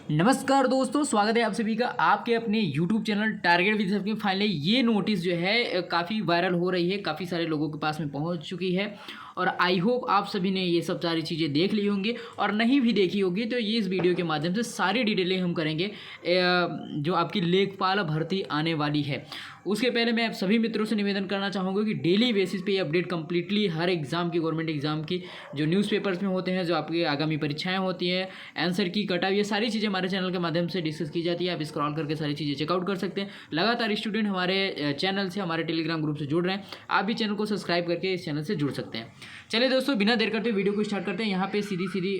नमस्कार दोस्तों, स्वागत है आप सभी का आपके अपने YouTube चैनल टारगेट विद सबकी। फाइनली ये नोटिस जो है काफ़ी वायरल हो रही है, काफ़ी सारे लोगों के पास में पहुंच चुकी है और आई होप आप सभी ने ये सब सारी चीज़ें देख ली होंगी और नहीं भी देखी होगी तो ये इस वीडियो के माध्यम से सारी डिटेलें हम करेंगे जो आपकी लेखपाल भर्ती आने वाली है। उसके पहले मैं आप सभी मित्रों से निवेदन करना चाहूँगा कि डेली बेसिस पे ये अपडेट कंप्लीटली हर एग्ज़ाम की, गवर्नमेंट एग्ज़ाम की जो न्यूज़पेपर्स में होते हैं, जो आपकी आगामी परीक्षाएं होती हैं, आंसर की कट ऑफ, ये सारी चीज़ें हमारे चैनल के माध्यम से डिस्कस की जाती है। आप स्क्रॉल करके सारी चीज़ें चेकआउट कर सकते हैं। लगातार स्टूडेंट हमारे चैनल से, हमारे टेलीग्राम ग्रुप से जुड़ रहे हैं। आप भी चैनल को सब्सक्राइब करके इस चैनल से जुड़ सकते हैं। चलिए दोस्तों, बिना देर करते वीडियो को स्टार्ट करते हैं। यहाँ पे सीधी सीधी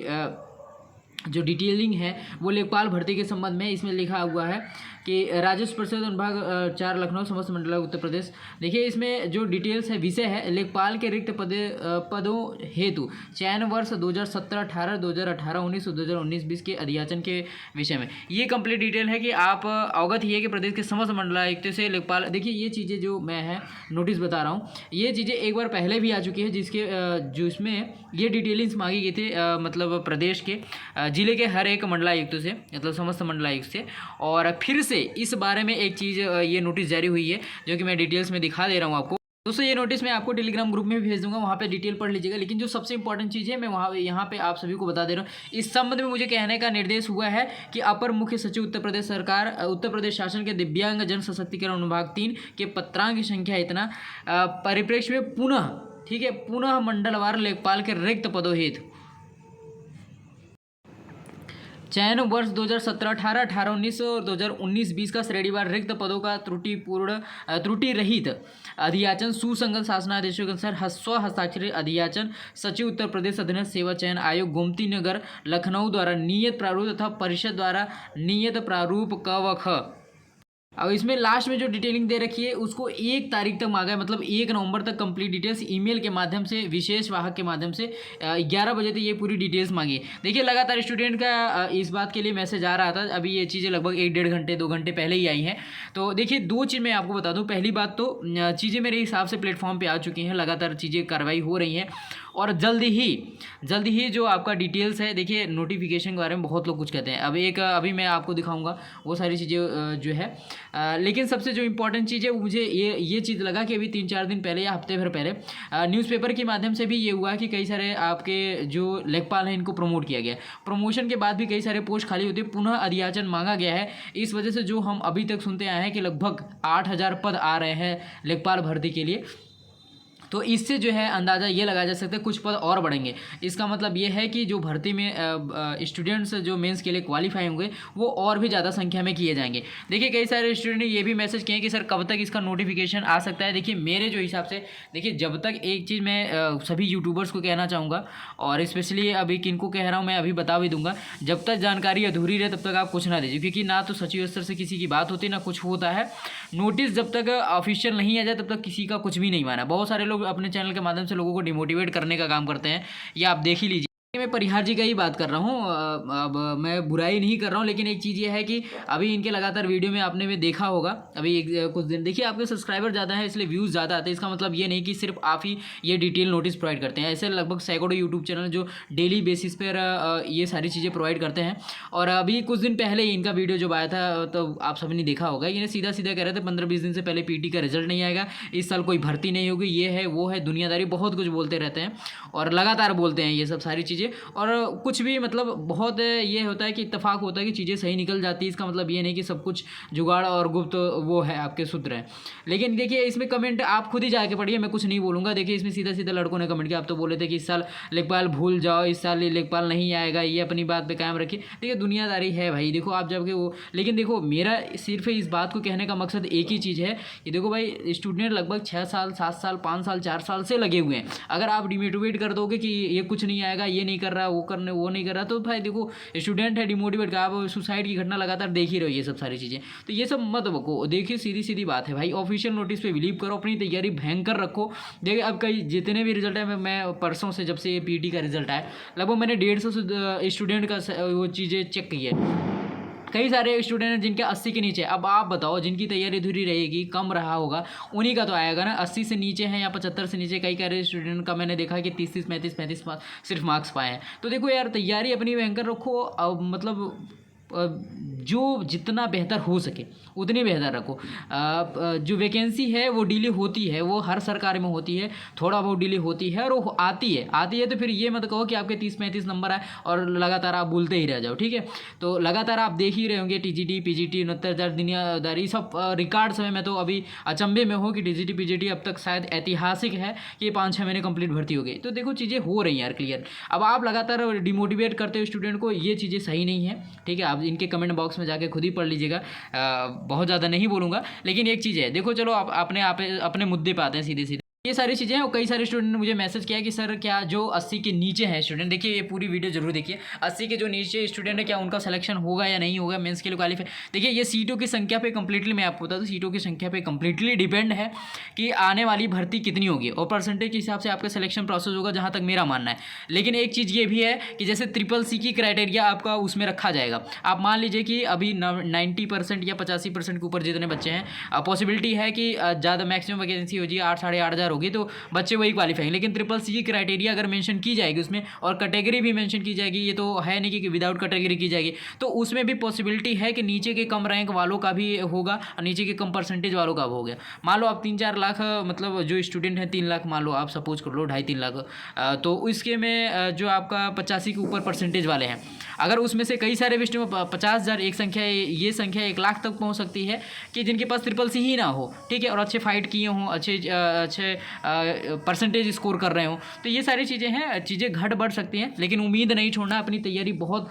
जो डिटेलिंग है वो लेखपाल भर्ती के संबंध में इसमें लिखा हुआ है कि राजस्व परिषद अनुभाग 4 लखनऊ समस्त मंडल उत्तर प्रदेश। देखिए इसमें जो डिटेल्स है, विषय है लेखपाल के रिक्त पदों हेतु चयन वर्ष 2017-18, 2018-19 और 2019-20 के अधियाचन के विषय में। ये कंप्लीट डिटेल है कि आप अवगत ही है कि प्रदेश के समस्त मंडलायुक्त से लेखपाल। देखिए ये चीज़ें जो मैं है नोटिस बता रहा हूँ, ये चीज़ें एक बार पहले भी आ चुकी है, जिसमें ये डिटेलिंग्स मांगी गई थी, मतलब प्रदेश के जिले के हर एक मंडलायुक्त से, मतलब समस्त मंडलायुक्त से। और फिर से इस बारे में एक चीज़, ये नोटिस जारी हुई है जो कि मैं डिटेल्स में दिखा दे रहा हूँ आपको। दोस्तों ये नोटिस मैं आपको टेलीग्राम ग्रुप में भी भेज दूंगा, वहाँ पे डिटेल पढ़ लीजिएगा। लेकिन जो सबसे इंपॉर्टेंट चीज़ है मैं यहाँ पे आप सभी को बता दे रहा हूँ। इस संबंध में मुझे कहने का निर्देश हुआ है कि अपर मुख्य सचिव उत्तर प्रदेश सरकार, उत्तर प्रदेश शासन के दिव्यांग जन सशक्तिकरण विभाग 3 के पत्रांक की संख्या इतना परिप्रेक्ष्य में पुनः, ठीक है, पुनः मंडलवार लेखपाल के रिक्त पदों हेतु चयन वर्ष 2017-18, 18-19 और 2019-20 का श्रेणीवार रिक्त पदों का त्रुटि रहित अधियाचन सुसंगत शासनादेशों के अनुसार स्व हस्ताक्षरित अधियाचन सचिव उत्तर प्रदेश अधीनस्थ सेवा चयन आयोग गोमती नगर लखनऊ द्वारा नियत प्रारूप तथा परिषद द्वारा नियत प्रारूप क व ख। अब इसमें लास्ट में जो डिटेलिंग दे रखी है उसको 1 तारीख तक मांगा है, मतलब 1 नवंबर तक कंप्लीट डिटेल्स ईमेल के माध्यम से, विशेष वाहक के माध्यम से 11 बजे तक ये पूरी डिटेल्स मांगी है। देखिए लगातार स्टूडेंट का इस बात के लिए मैसेज आ रहा था, अभी ये चीज़ें लगभग 1-1.5 घंटे 2 घंटे पहले ही आई हैं। तो देखिए 2 चीज़ मैं आपको बता दूँ। पहली बात तो चीज़ें मेरे हिसाब से प्लेटफॉर्म पर आ चुकी हैं, लगातार चीज़ें कार्रवाई हो रही हैं और जल्दी ही जो आपका डिटेल्स है, देखिए नोटिफिकेशन के बारे में बहुत लोग कुछ कहते हैं। अभी मैं आपको दिखाऊंगा वो सारी चीज़ें जो है, लेकिन सबसे जो इम्पोर्टेंट चीज़ है वो मुझे ये चीज़ लगा कि अभी 3-4 दिन पहले या हफ्ते भर पहले न्यूज़पेपर के माध्यम से भी ये हुआ कि कई सारे आपके जो लेखपाल हैं इनको प्रमोट किया गया। प्रमोशन के बाद भी कई सारे पोस्ट खाली होते, पुनः अधियाचन मांगा गया है। इस वजह से जो हम अभी तक सुनते आए हैं कि लगभग 8,000 पद आ रहे हैं लेखपाल भर्ती के लिए, तो इससे जो है अंदाज़ा ये लगाया जा सकता है कुछ पद और बढ़ेंगे। इसका मतलब ये है कि जो भर्ती में स्टूडेंट्स जो मेंस के लिए क्वालिफाई होंगे वो और भी ज़्यादा संख्या में किए जाएंगे। देखिए कई सारे स्टूडेंट ने ये भी मैसेज किए कि सर कब तक इसका नोटिफिकेशन आ सकता है। देखिए मेरे जो हिसाब से, देखिए जब तक, एक चीज़ मैं सभी यूट्यूबर्स को कहना चाहूँगा और स्पेशली अभी किनको कह रहा हूँ मैं अभी बता भी दूँगा, जब तक जानकारी अधूरी रहे तब तक आप कुछ ना दीजिए, क्योंकि ना तो सचिव स्तर से किसी की बात होती, ना कुछ होता है। नोटिस जब तक ऑफिशियल नहीं आ जाए तब तक किसी का कुछ भी नहीं माना। बहुत सारे लोग अपने चैनल के माध्यम से लोगों को डिमोटिवेट करने का काम करते हैं, ये आप देख ही लीजिए। मैं परिहार जी का ही बात कर रहा हूँ, अब मैं बुराई नहीं कर रहा हूँ, लेकिन एक चीज़ ये है कि अभी इनके लगातार वीडियो में आपने में देखा होगा अभी कुछ दिन, देखिए आपके सब्सक्राइबर ज़्यादा है इसलिए व्यूज़ ज़्यादा आते हैं। इसका मतलब ये नहीं कि सिर्फ आप ही ये डिटेल नोटिस प्रोवाइड करते हैं, ऐसे लगभग सैकड़ों यूट्यूब चैनल जो डेली बेसिस पर ये सारी चीज़ें प्रोवाइड करते हैं। और अभी कुछ दिन पहले ही इनका वीडियो जब आया था तो आप सभी ने देखा होगा, ये सीधा सीधा कह रहे थे 15-20 दिन से पहले पीटी का रिजल्ट नहीं आएगा, इस साल कोई भर्ती नहीं होगी, ये है वो है, दुनियादारी बहुत कुछ बोलते रहते हैं और लगातार बोलते हैं ये सब सारी चीज़ें। और कुछ भी मतलब बहुत ये होता है कि इत्तेफाक होता है कि चीज़ें सही निकल जाती है। इसका मतलब ये नहीं कि सब कुछ जुगाड़ और गुप्त वो है आपके सूत्र हैं। लेकिन देखिए इसमें कमेंट आप खुद ही जाके पढ़िए, मैं कुछ नहीं बोलूँगा। देखिए इसमें सीधा सीधा लड़कों ने कमेंट किया, आप तो बोले थे कि इस साल लेखपाल भूल जाओ, इस साल लेखपाल नहीं आएगा, ये अपनी बात पे कायम रखिए। देखिए दुनियादारी है भाई, देखो आप जबकि वो, लेकिन देखो मेरा सिर्फ इस बात को कहने का मकसद एक ही चीज़ है कि देखो भाई स्टूडेंट लगभग 6 साल 7 साल 5 साल 4 साल से लगे हुए हैं। अगर आप डिमोटिवेट कर दोगे कि ये कुछ नहीं आएगा, ये नहीं कर रहा, वो नहीं कर रहा, तो भाई देखो स्टूडेंट है डिमोटिवेट का, आप सुसाइड की घटना लगातार देख ही रहो, ये सब सारी चीज़ें। तो ये सब मत बको, देखिए सीधी सीधी बात है भाई, ऑफिशियल नोटिस पे बिलीव करो, अपनी तैयारी भयंकर रखो। देखिए अब कई जितने भी रिजल्ट है, मैं परसों से जब से ये पीटी का रिजल्ट आया लगभग मैंने 150 स्टूडेंट का वो चीज़ें चेक की है। कई सारे स्टूडेंट हैं जिनके 80 के नीचे। अब आप बताओ जिनकी तैयारी अधूरी रहेगी, कम रहा होगा, उन्हीं का तो आएगा ना। 80 से नीचे हैं या 75 से नीचे, कई सारे स्टूडेंट का मैंने देखा कि 30 35 सिर्फ मार्क्स पाए हैं। तो देखो यार तैयारी अपनी भयंकर रखो। अब मतलब जो जितना बेहतर हो सके उतनी बेहतर रखो। जो वैकेंसी है वो डिले होती है, वो हर सरकार में होती है, थोड़ा बहुत डिले होती है और वो आती है तो फिर ये मत कहो कि आपके 30-35 नंबर आए और लगातार आप बोलते ही रह जाओ, ठीक है। तो लगातार आप देख ही रहे होंगे टीजीटी पीजीटी 69,000 दुनियादारी सब रिकॉर्ड समय में तो अभी अचंभे में हो कि टीजीटी पीजीटी अब तक शायद ऐतिहासिक है कि 5-6 महीने कंप्लीट भर्ती हो गई। तो देखो चीज़ें हो रही हैं यार क्लियर। अब आप लगातार डिमोटिवेट करते हो स्टूडेंट को, ये चीज़ें सही नहीं है, ठीक है। आप इनके कमेंट बॉक्स में जाके खुद ही पढ़ लीजिएगा, बहुत ज़्यादा नहीं बोलूँगा। लेकिन एक चीज़ है, देखो चलो आप अपने मुद्दे पे आते हैं सीधे सीधे। ये सारी चीज़ें हैं और कई सारे स्टूडेंट ने मुझे मैसेज किया कि सर क्या जो 80 के नीचे है स्टूडेंट, देखिए ये पूरी वीडियो जरूर देखिए, 80 के जो नीचे स्टूडेंट है क्या उनका सिलेक्शन होगा या नहीं होगा मेंस के लिए क्वालिफाई। देखिए ये सीटों की संख्या पे कंप्लीटली, मैं आपको बता दूं, सीटों की संख्या पे कंप्लीटली डिपेंड है कि आने वाली भर्ती कितनी होगी और परसेंटेज के हिसाब से आपका सिलेक्शन प्रोसेस होगा, जहाँ तक मेरा मानना है। लेकिन एक चीज़ ये भी है कि जैसे CCC की क्राइटेरिया आपका उसमें रखा जाएगा। आप मान लीजिए कि अभी 90% या 85% के ऊपर जितने बच्चे हैं, पॉसिबिलिटी है कि ज़्यादा मैक्सिमम वैकेंसी हो जाए 8-8,500 होगी तो बच्चे वही क्वालिफाई। लेकिन CCC की क्राइटेरिया अगर मेंशन की जाएगी उसमें और कैटेगरी भी मेंशन की जाएगी, ये तो है नहीं कि विदाउट कैटेगरी की जाएगी, तो उसमें भी पॉसिबिलिटी है कि नीचे के कम रैंक वालों का भी होगा और नीचे के कम परसेंटेज वालों का हो गया। मान लो आप 3-4 लाख, मतलब जो स्टूडेंट हैं 3 लाख मान लो आप सपोज कर लो, 2.5-3 लाख, तो इसके में जो आपका 85 के ऊपर परसेंटेज वाले हैं, अगर उसमें से कई सारे विषयों में 50,000 एक संख्या, ये संख्या 1 लाख तक पहुँच सकती है कि जिनके पास CCC ही ना हो, ठीक है, और अच्छे फाइट किए हों, अच्छे परसेंटेज स्कोर कर रहे हो, तो ये सारी चीज़ें हैं, चीज़ें घट बढ़ सकती हैं। लेकिन उम्मीद नहीं छोड़ना, अपनी तैयारी बहुत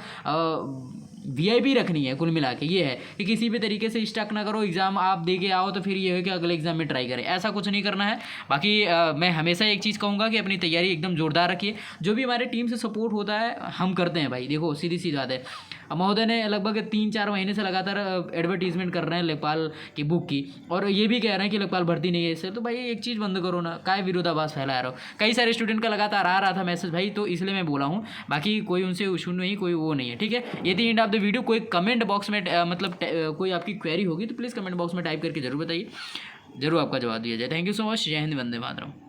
VIP रखनी है। कुल मिला के ये है कि किसी भी तरीके से स्टक ना करो, एग्ज़ाम आप दे के आओ तो फिर ये है कि अगले एग्ज़ाम में ट्राई करें, ऐसा कुछ नहीं करना है। बाकी मैं हमेशा एक चीज़ कहूँगा कि अपनी तैयारी एकदम ज़ोरदार रखिए। जो भी हमारे टीम से सपोर्ट होता है हम करते हैं भाई। देखो सीधी सी बात है, महोदय ने लगभग 3-4 महीने से लगातार एडवर्टीजमेंट कर रहे हैं लेखपाल की बुक की, और ये भी कह रहे हैं कि लेखपाल भर्ती नहीं है इससे। तो भाई एक चीज़ बंद करो ना, काय विरोधाभास फैला रहे हो। कई सारे स्टूडेंट का लगातार आ रहा था मैसेज भाई, तो इसलिए मैं बोला हूँ, बाकी कोई उनसे इशू नहीं, कोई वो नहीं है, ठीक है। ये थी एंड ऑफ द वीडियो। कोई कमेंट बॉक्स में मतलब कोई आपकी क्वेरी होगी तो प्लीज़ कमेंट बॉक्स में टाइप करके जरूर बताइए, जरूर आपका जवाब दिया जाए। Thank you so much. जय हिंद, वंदे मातरम।